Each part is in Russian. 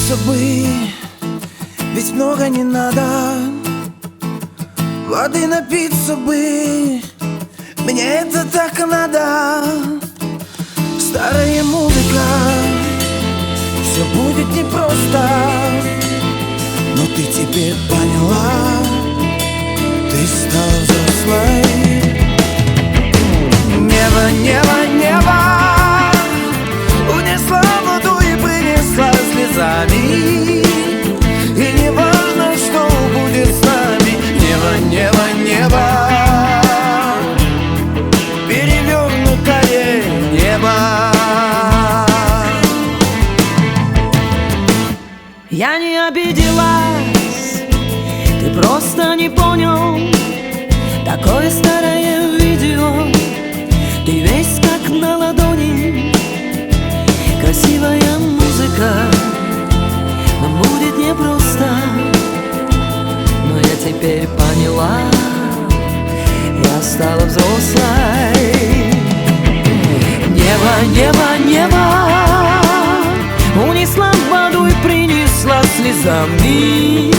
напиться бы, ведь много не надо. Воды напиться бы, мне это так и надо. Старая музыка, все будет непросто, но ты теперь поняла, ты стала взрослой. Небо, небо, небо унесла воду и принесла слезами, и не важно, что будет с нами. Небо, небо, небо, перевернутое небо. Я не обиделась, ты просто не понял. Такое старое видео, ты весь как на ладони. Красивая музыка, нам будет непросто, но я теперь поняла, я стала взрослой. Небо, небо, небо унесла воду и принесла слезами,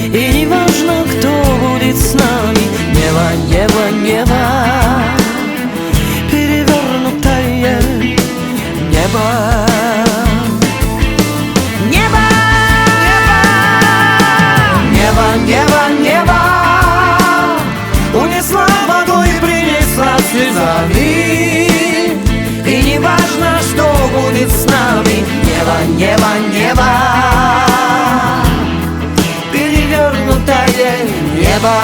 и не важно, кто будет с нами. Небо, небо, небо, перевернутое небо. Небо, небо, небо, небо унесла воду и принесла слезами, и не важно, что будет с нами. Небо, небо, небо, перевернутое небо.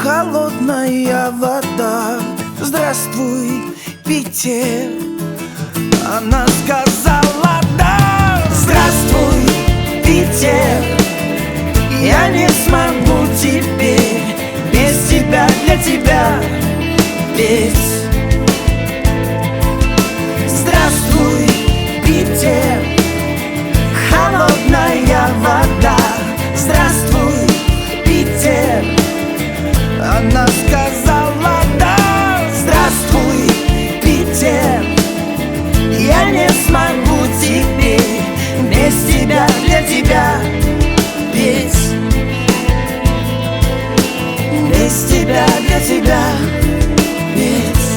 Холодная вода, здравствуй, Питер. Она сказала да. Здравствуй, Питер, я не смогу теперь без тебя, для тебя петь. Здравствуй, Питер, холодная вода. Здравствуй, Питер. Она сказала да. Здравствуй, Питер, я не смогу теперь без тебя, для тебя петь. Без тебя, для тебя петь.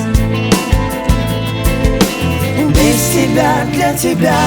Без тебя, для тебя.